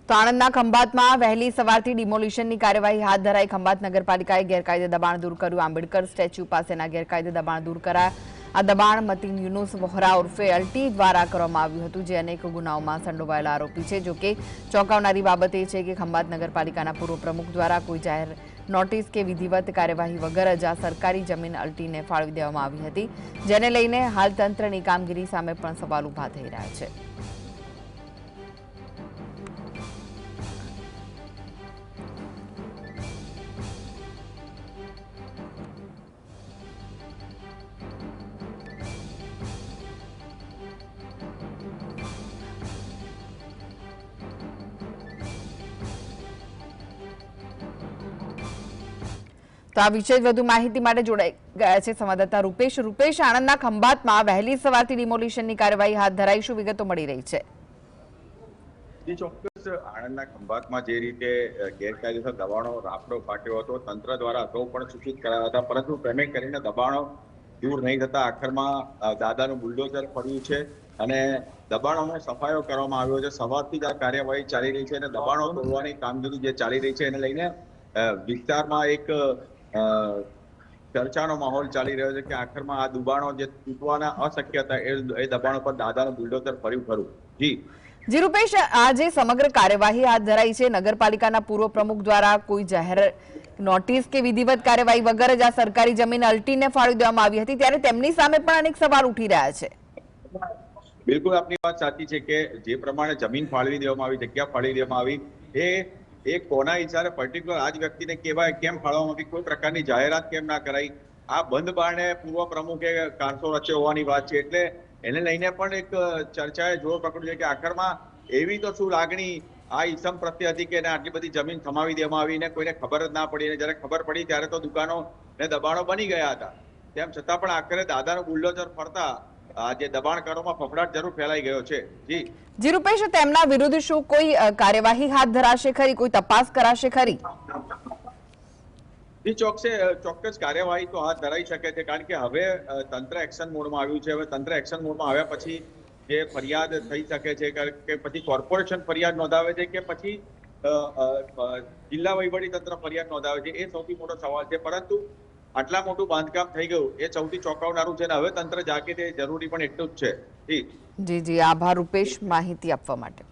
તો આણંદના ખંભાતમાં વહેલી સવારથી ડિમોલિશનની કાર્યવાહી હાથ ધરાઈ। ખંભાત નગરપાલિકાએ ગેરકાયદે દબાણ દૂર કર્યું। આંબેડકર સ્ટેચ્યુ પાસેના ગેરકાયદે દબાણ દૂર કરાયા। આ દબાણ મતીન યુનુસ વોહરા ઉર્ફે અલ્ટી દ્વારા કરવામાં આવ્યું હતું, જે અનેક ગુનાઓમાં સંડોવાયેલા આરોપી છે। જોકે ચોંકાવનારી બાબત એ છે કે ખંભાત નગરપાલિકાના પૂર્વ પ્રમુખ દ્વારા કોઈ જાહેર નોટિસ કે વિધિવત કાર્યવાહી વગર જ આ સરકારી જમીન અલ્ટીને ફાળવી દેવામાં આવી હતી, જેને લઈને હાલ તંત્રની કામગીરી સામે પણ સવાલ ઊભા થઈ રહ્યા છે। તો આ વિશે વધુ માહિતી માટે જોડાઈ ગયા છે સંવાદદાતા રૂપેશ। રૂપેશ, આણંદના ખંભાતમાં વહેલી સવારથી ડિમોલિશનની કાર્યવાહી હાથ ધરાઈ, શું વિગતો મળી રહી છે? ચોક્કસ આણંદના ખંભાતમાં જે રીતે ગેરકાયદેસર દબાણો રાફડો ફાટ્યો હતો, તંત્ર દ્વારા અગાઉ પણ સૂચિત કરાયા હતા, પરંતુ ક્રમે કરીને દબાણો દૂર નહીં થતા આખરમાં દાદાનું બુલડોઝર પડ્યું છે અને દબાણોનો સફાયો કરવામાં આવ્યો છે। સવારથી જ આ કાર્યવાહી ચાલી રહી છે અને દબાણો તોડવાની કામગીરી જે ચાલી રહી છે એને લઈને વિસ્તારમાં એક ચર્ચાનો માહોલ ચાલી રહ્યો છે કે આખરમાં આ દબાણો જે તૂટવાના અશક્ય હતા એ દબાણો પર દાદાનું બુલડોઝર ફર્યું ખરું। જી રૂપેશ, આ જે સમગ્ર કાર્યવાહી હાથ ધરાઈ છે, નગરપાલિકાના પૂર્વ પ્રમુખ દ્વારા કોઈ જાહેર નોટિસ કે વિધિવત કાર્યવાહી વગર જ આ સરકારી જમીન અલ્ટીને ફાળવી દેવામાં આવી હતી, ત્યારે તેમની સામે પણ અનેક સવાલ ઉઠી રહ્યા છે। બિલકુલ આપની વાત સાચી છે કે જે પ્રમાણે જમીન ફાળવી દેવામાં આવી, જગ્યા ફાળવી દેવામાં આવી, એ કોના ઈશારે પર્ટિક્યુલર આ જ વ્યક્તિને કેમ ફાળવવામાં આવી, કોઈ પ્રકારની જાહેરાત કેમ ના કરાઈ, આ બંધ બારણે પૂર્વ પ્રમુખે કારસો રચ્યો હોવાની વાત છે। એટલે એને લઈને પણ એક ચર્ચાએ જોર પકડ્યું છે કે આખરમાં એવી તો શું લાગણી આ ઈસમ પ્રત્યે હતી કે એને આટલી બધી જમીન થમાવી દેવામાં આવી ને કોઈને ખબર જ ના પડી, અને જ્યારે ખબર પડી ત્યારે તો દુકાનો ને દબાણો બની ગયા હતા। તેમ છતાં પણ આખરે દાદાનું બુલડોઝર ફરતા આ જે દબાણકારોમાં ફફડાટ જરૂર ફેલાઈ ગયો છે। જી રૂપેશ, તેમના વિરુદ્ધ શું કોઈ કાર્યવાહી હાથ ધરાશે ખરી, કોઈ તપાસ કરાશે ખરી? ચોક્કસ કાર્યવાહી તો હાથ ધરાઈ શકે છે, કારણ કે હવે તંત્ર એક્શન મોડમાં આવ્યું છે। હવે તંત્ર એક્શન મોડમાં આવ્યા પછી જે ફરિયાદ થઈ શકે છે કે પછી કોર્પોરેશન ફરિયાદ નોંધાવે છે કે પછી જિલ્લા વહીવટી તંત્ર ફરિયાદ નોંધાવે છે, એ સૌથી મોટો સવાલ છે। પરંતુ આટલા મોટું બાંધકામ થઈ ગયું એ સૌથી ચોંકાવનારું છે અને હવે તંત્ર જાગે તે જરૂરી પણ એટલું જ છે। જી, આભાર રૂપેશ માહિતી આપવા માટે।